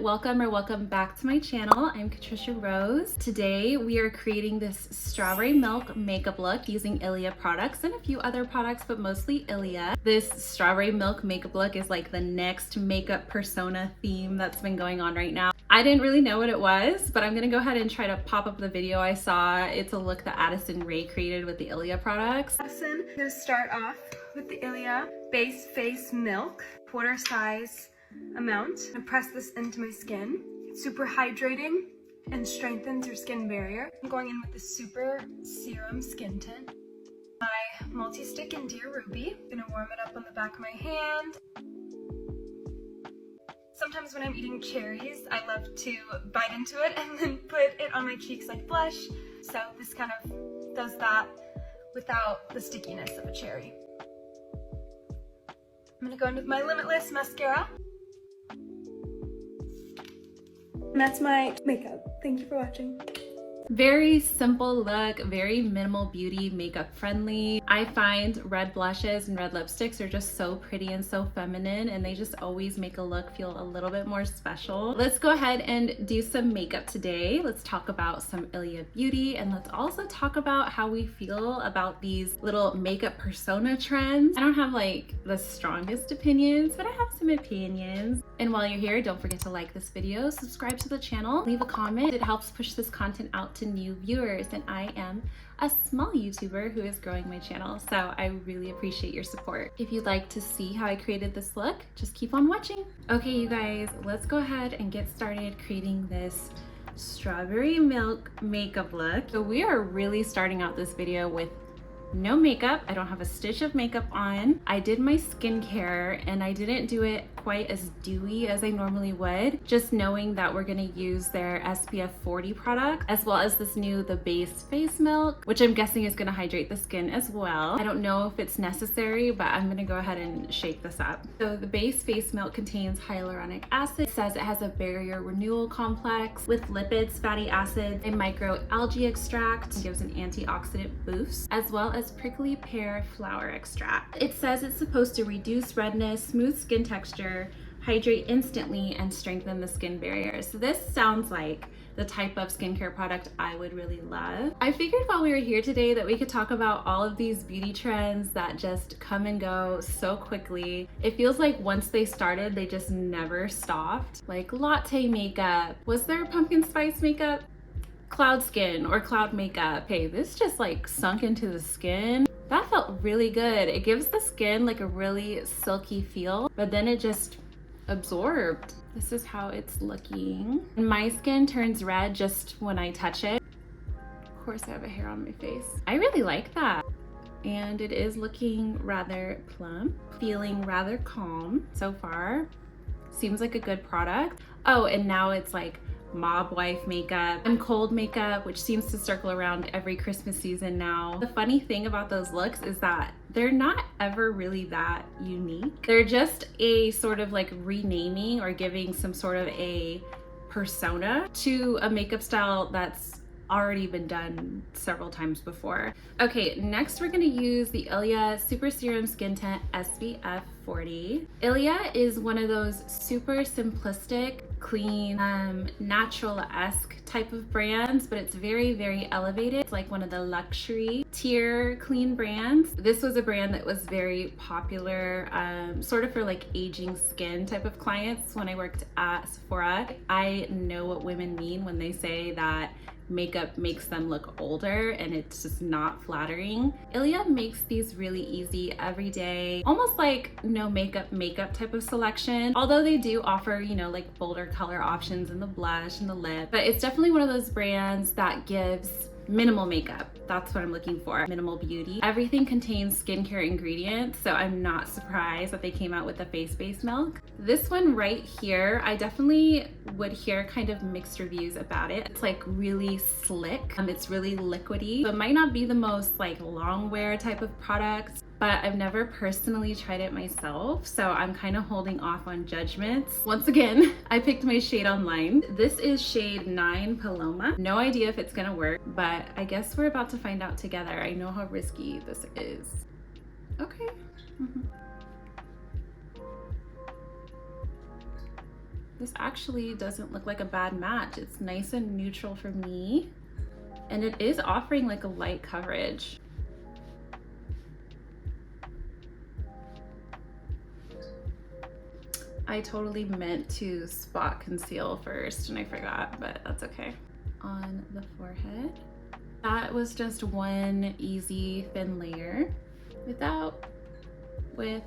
welcome back to my channel. I'm Katrisharose. Today we are creating this strawberry milk makeup look using Ilia products and a few other products, but mostly Ilia. This strawberry milk makeup look is like the next makeup persona theme that's been going on right now. I didn't really know what it was, but I'm gonna go ahead and try to pop up the video I saw. It's a look that Addison created with the Ilia products. Addison, I'm gonna start off with the Ilia Base Face Milk, quarter size amount. I'm gonna press this into my skin. It's super hydrating and strengthens your skin barrier. I'm going in with the Super Serum Skin Tint. My multi-stick in Dear Ruby. I'm gonna warm it up on the back of my hand. Sometimes when I'm eating cherries, I love to bite into it and then put it on my cheeks like blush. So this kind of does that without the stickiness of a cherry. I'm gonna go in with my Limitless mascara. And that's my makeup. Thank you for watching. Very simple look, very minimal beauty, makeup friendly. I find red blushes and red lipsticks are just so pretty and so feminine, and they just always make a look feel a little bit more special. Let's go ahead and do some makeup today. Let's talk about some Ilia beauty, and let's also talk about how we feel about these little makeup persona trends. I don't have like the strongest opinions, but I have some opinions. And while you're here, don't forget to like this video, subscribe to the channel, leave a comment. It helps push this content out to new viewers, and I am a small YouTuber who is growing my channel, so I really appreciate your support. If you'd like to see how I created this look, just keep on watching. Okay, you guys, let's go ahead and get started creating this strawberry milk makeup look. So we are really starting out this video with no makeup. I don't have a stitch of makeup on. I did my skincare and I didn't do it quite as dewy as I normally would, just knowing that we're gonna use their SPF 40 product, as well as this new The Base Face Milk, which I'm guessing is gonna hydrate the skin as well. I don't know if it's necessary, but I'm gonna go ahead and shake this up. So the Base Face Milk contains hyaluronic acid. It says it has a barrier renewal complex with lipids, fatty acids, a microalgae extract, and gives an antioxidant boost, as well as prickly pear flower extract. It says it's supposed to reduce redness, smooth skin texture, hydrate instantly, and strengthen the skin barrier. So this sounds like the type of skincare product I would really love. I figured while we were here today that we could talk about all of these beauty trends that just come and go so quickly. It feels like once they started, they just never stopped. Like latte makeup. Was there pumpkin spice makeup? Cloud skin or cloud makeup. Hey, this just like sunk into the skin. That felt really good. It gives the skin like a really silky feel, but then it just absorbed. This is how it's looking. And my skin turns red just when I touch it. Of course, I have a hair on my face. I really like that. And it is looking rather plump, feeling rather calm so far. Seems like a good product. Oh, and now it's like mob wife makeup and cold makeup, which seems to circle around every Christmas season now. The funny thing about those looks is that they're not ever really that unique. They're just a sort of like renaming or giving some sort of a persona to a makeup style that's already been done several times before. Okay, next we're gonna use the Ilia Super Serum Skin Tint SPF 40. Ilia is one of those super simplistic, clean, natural-esque type of brands, but it's very, very elevated. It's like one of the luxury tier clean brands. This was a brand that was very popular, sort of for like aging skin type of clients. When I worked at Sephora, I know what women mean when they say that makeup makes them look older, and it's just not flattering. Ilia makes these really easy, everyday, almost like no makeup type of selection, although they do offer, you know, like bolder color options in the blush and the lip. But it's definitely one of those brands that gives minimal makeup. That's what I'm looking for. Minimal beauty. Everything contains skincare ingredients, so I'm not surprised that they came out with the face base milk. This one right here, I definitely would hear kind of mixed reviews about it. It's like really slick. It's really liquidy. So it might not be the most like long wear type of product, but I've never personally tried it myself, so I'm kind of holding off on judgments. Once again, I picked my shade online. This is shade 9 Paloma. No idea if it's gonna work, but I guess we're about to find out together. I know how risky this is. Okay. This actually doesn't look like a bad match. It's nice and neutral for me. And it is offering like a light coverage. I totally meant to spot conceal first and I forgot, but that's okay. On the forehead. That was just one easy thin layer with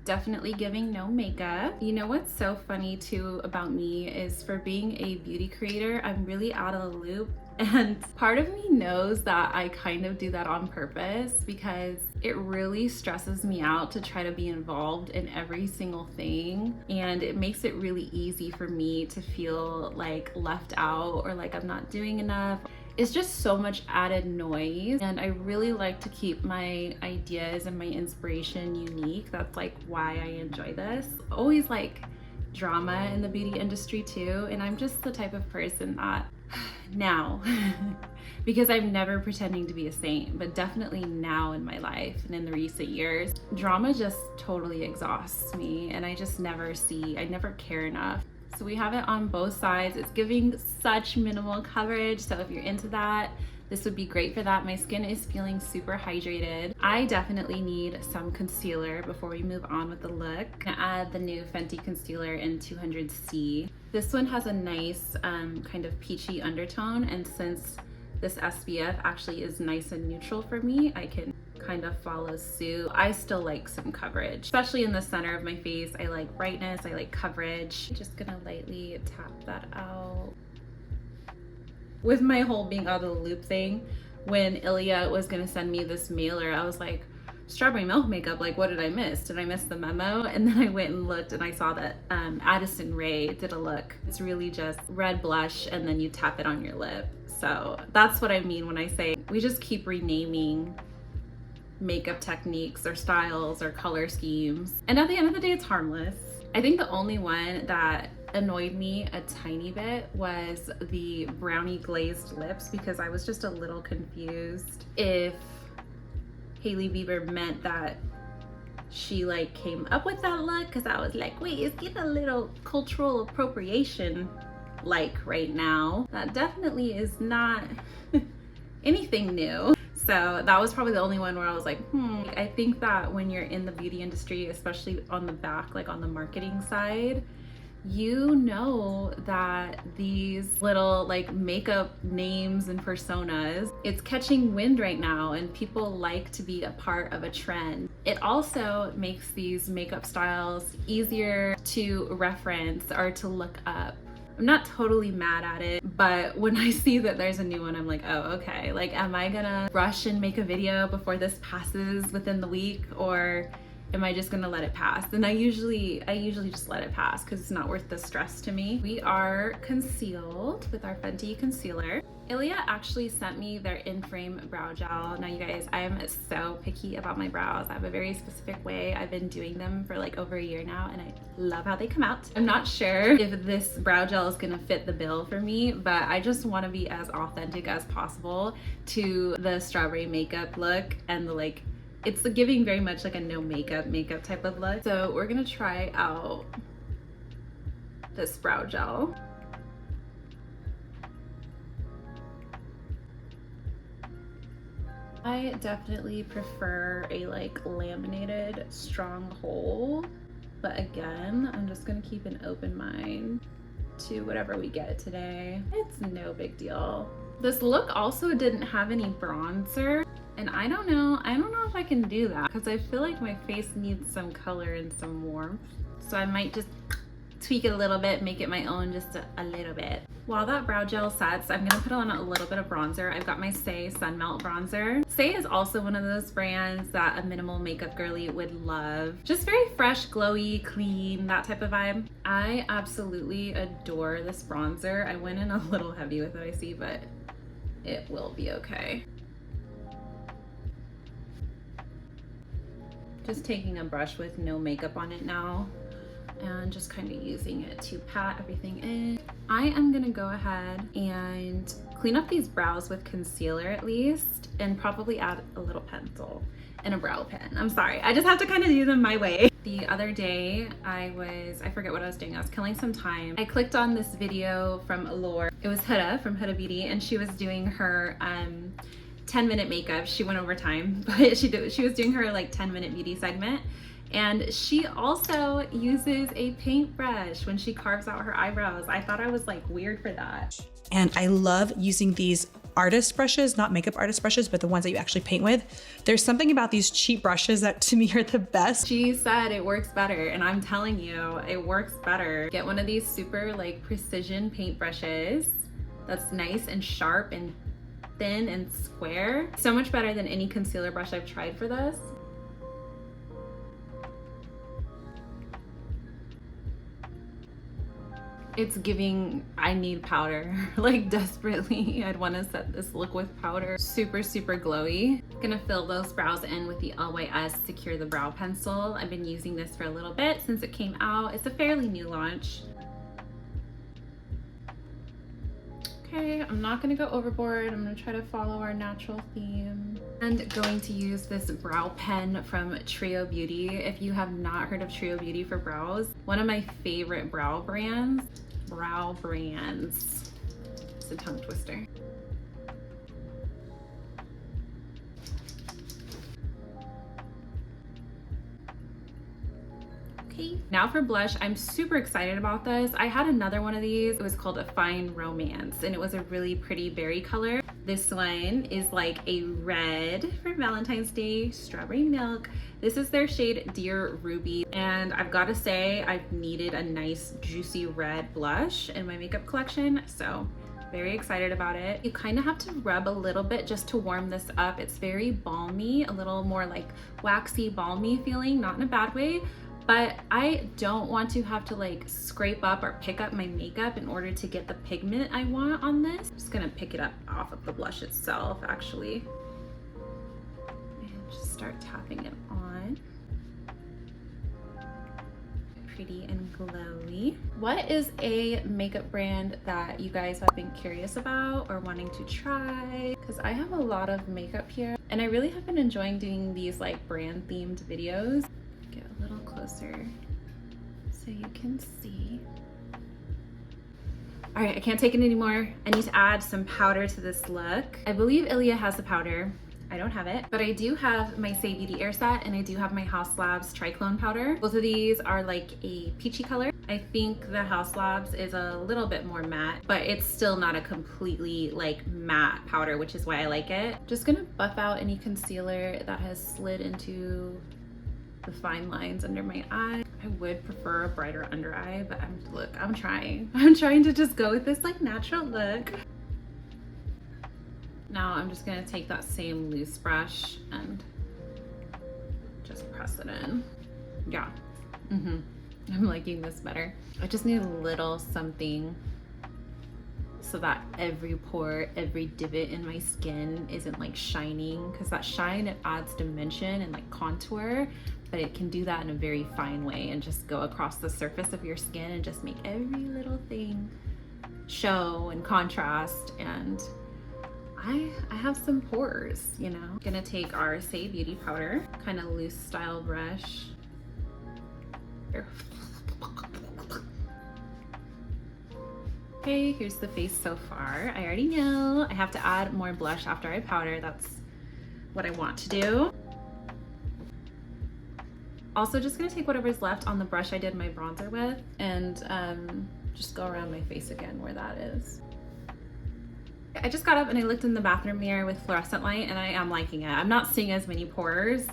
definitely giving no makeup. You know what's so funny too about me is for being a beauty creator, I'm really out of the loop. And part of me knows that I kind of do that on purpose because it really stresses me out to try to be involved in every single thing. And it makes it really easy for me to feel like left out or like I'm not doing enough. It's just so much added noise, and I really like to keep my ideas and my inspiration unique. That's like why I enjoy this. Always like drama in the beauty industry too, and I'm just the type of person that now because I'm never pretending to be a saint, but definitely now in my life and in the recent years, drama just totally exhausts me, and I just never care enough. So we have it on both sides. It's giving such minimal coverage. So if you're into that, this would be great for that. My skin is feeling super hydrated. I definitely need some concealer before we move on with the look. I'm gonna add the new Fenty concealer in 200C. This one has a nice kind of peachy undertone. And since this SPF actually is nice and neutral for me, I can kind of follow suit. I still like some coverage, especially in the center of my face. I like brightness, I like coverage. I'm just gonna lightly tap that out. With my whole being out of the loop thing, when Ilia was gonna send me this mailer, I was like, strawberry milk makeup, like what did I miss? Did I miss the memo? And then I went and looked and I saw that Addison did a look. It's really just red blush and then you tap it on your lip. So that's what I mean when I say we just keep renaming makeup techniques or styles or color schemes. And at the end of the day, it's harmless. I think the only one that annoyed me a tiny bit was the brownie glazed lips, because I was just a little confused if Hailey Bieber meant that she like came up with that look, because I was like, wait, it's getting a little cultural appropriation like right now. That definitely is not anything new. So that was probably the only one where I was like, I think that when you're in the beauty industry, especially on the back, like on the marketing side, you know that these little like makeup names and personas, it's catching wind right now and people like to be a part of a trend. It also makes these makeup styles easier to reference or to look up. I'm not totally mad at it, but when I see that there's a new one, I'm like, oh, okay. Like, am I gonna rush and make a video before this passes within the week, or am I just gonna let it pass? And I usually just let it pass because it's not worth the stress to me. We are concealed with our Fenty concealer. Ilia actually sent me their in-frame brow gel. Now you guys, I am so picky about my brows. I have a very specific way. I've been doing them for like over a year now and I love how they come out. I'm not sure if this brow gel is gonna fit the bill for me, but I just wanna be as authentic as possible to the strawberry makeup look and the like, it's giving very much like a no makeup type of look. So we're gonna try out this brow gel. I definitely prefer a like laminated strong hold, but again, I'm just gonna keep an open mind to whatever we get today. It's no big deal. This look also didn't have any bronzer, and I don't know if I can do that because I feel like my face needs some color and some warmth. So I might just tweak it a little bit, make it my own just a little bit. While that brow gel sets, I'm gonna put on a little bit of bronzer. I've got my Say Sun Melt bronzer. Say is also one of those brands that a minimal makeup girly would love. Just very fresh, glowy, clean, that type of vibe. I absolutely adore this bronzer. I went in a little heavy with it, I see, but it will be okay. Just taking a brush with no makeup on it now and just kind of using it to pat everything in. I am gonna go ahead and clean up these brows with concealer at least, and probably add a little pencil. and a brow pen. I'm sorry, I just have to kind of do them my way. The other day I forget what I was doing. I was killing some time. I clicked on this video from Allure. It was Huda from Huda Beauty, and she was doing her 10-minute makeup. She went over time, but she was doing her like 10-minute beauty segment. And she also uses a paintbrush when she carves out her eyebrows. I thought I was like weird for that. And I love using these artist brushes, not makeup artist brushes, but the ones that you actually paint with. There's something about these cheap brushes that to me are the best. She said it works better, and I'm telling you, it works better. Get one of these super like precision paint brushes that's nice and sharp and thin and square. So much better than any concealer brush I've tried for this. It's giving, I need powder, like desperately. I'd want to set this look with powder. Super, super glowy. Gonna fill those brows in with the LYS Secure the Brow Pencil. I've been using this for a little bit since it came out. It's a fairly new launch. Okay, I'm not gonna go overboard. I'm gonna try to follow our natural theme. And going to use this brow pen from Trio Beauty. If you have not heard of Trio Beauty for brows, one of my favorite brow brands. It's a tongue twister. Okay, now for blush. I'm super excited about this. I had another one of these. It was called a Fine Romance, and it was a really pretty berry color. This one is like a red for Valentine's Day, strawberry milk. This is their shade Dear Ruby, and I've got to say I've needed a nice juicy red blush in my makeup collection, so very excited about it. You kind of have to rub a little bit just to warm this up. It's very balmy, a little more like waxy balmy feeling, not in a bad way, but I don't want to have to like scrape up or pick up my makeup in order to get the pigment I want on this. I'm just gonna pick it up off of the blush itself actually. And just start tapping it on. Pretty and glowy. What is a makeup brand that you guys have been curious about or wanting to try? Because I have a lot of makeup here, and I really have been enjoying doing these like brand themed videos. Get a little closer so you can see. All right, I can't take it anymore. I need to add some powder to this look. I believe Ilia has the powder. I don't have it, but I do have my Say Beauty Air Set, and I do have my Haus Labs Triclone powder. Both of these are like a peachy color. I think the Haus Labs is a little bit more matte, but it's still not a completely like matte powder, which is why I like it. Just gonna buff out any concealer that has slid into the fine lines under my eye. I would prefer a brighter under eye, but I'm trying. I'm trying to just go with this like natural look. Now I'm just gonna take that same loose brush and just press it in. Yeah, I'm liking this better. I just need a little something so that every pore, every divot in my skin isn't like shining, because that shine, it adds dimension and like contour, but it can do that in a very fine way and just go across the surface of your skin and just make every little thing show and contrast. And I have some pores, you know. Gonna take our Say Beauty powder, kind of loose style brush. Here. Okay, here's the face so far. I already know I have to add more blush after I powder. That's what I want to do. Also, just gonna take whatever's left on the brush I did my bronzer with and just go around my face again where that is. I just got up and I looked in the bathroom mirror with fluorescent light, and I am liking it. I'm not seeing as many pores.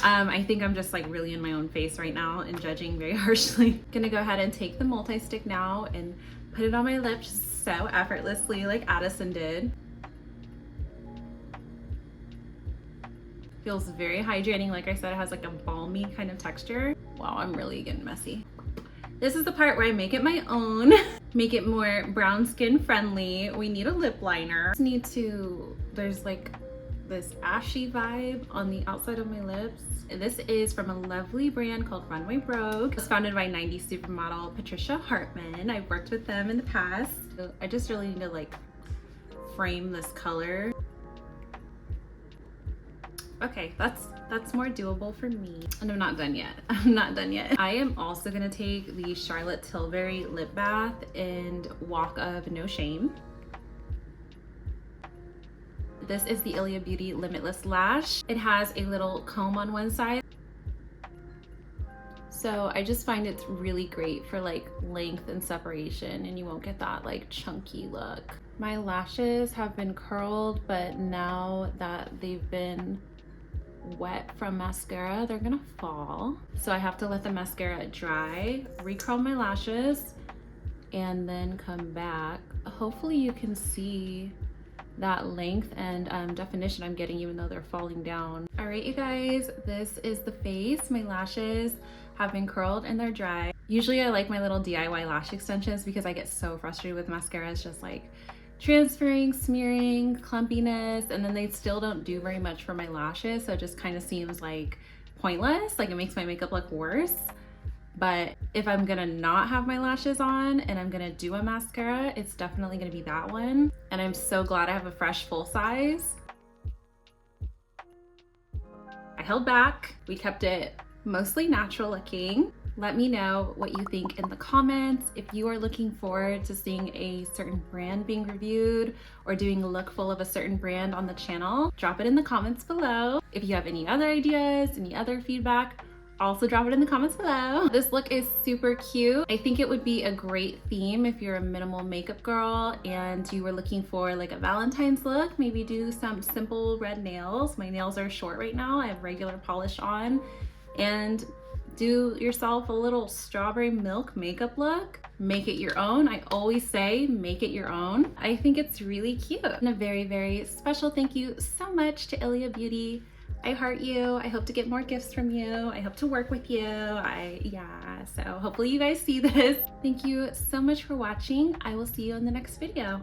I think I'm just like really in my own face right now and judging very harshly. Gonna go ahead and take the multi-stick now and put it on my lips so effortlessly like Addison did. Feels very hydrating. Like I said, it has like a balmy kind of texture. Wow, I'm really getting messy. This is the part where I make it my own, make it more brown skin friendly. We need a lip liner. There's like this ashy vibe on the outside of my lips. This is from a lovely brand called Runway Brogue. It was founded by 90s supermodel Patricia Hartman. I've worked with them in the past. So I just really need to like frame this color. Okay, that's That's more doable for me. And I'm not done yet. I'm not done yet. I am also gonna take the Charlotte Tilbury Lip Bath and Walk of No Shame. This is the Ilia Beauty Limitless Lash. It has a little comb on one side. So I just find it's really great for like length and separation, and you won't get that like chunky look. My lashes have been curled, but now that they've been wet from mascara, they're gonna fall. So I have to let the mascara dry, recurl my lashes, and then come back. Hopefully you can see that length and definition I'm getting even though they're falling down. All right, you guys, this is the face. My lashes have been curled and they're dry. Usually I like my little DIY lash extensions because I get so frustrated with mascara. It's just like transferring, smearing, clumpiness, and then they still don't do very much for my lashes. So it just kind of seems like pointless. Like it makes my makeup look worse. But if I'm gonna not have my lashes on and I'm gonna do a mascara, it's definitely gonna be that one. And I'm so glad I have a fresh full size. I held back. We kept it mostly natural looking. Let me know what you think in the comments. If you are looking forward to seeing a certain brand being reviewed or doing a look full of a certain brand on the channel, drop it in the comments below. If you have any other ideas, any other feedback, also drop it in the comments below. This look is super cute. I think it would be a great theme if you're a minimal makeup girl and you were looking for like a Valentine's look. Maybe do some simple red nails. My nails are short right now. I have regular polish on. And do yourself a little strawberry milk makeup look. Make it your own. I always say make it your own. I think it's really cute. And a very, very special thank you so much to Ilia Beauty. I heart you. I hope to get more gifts from you. I hope to work with you. So hopefully you guys see this. Thank you so much for watching. I will see you in the next video.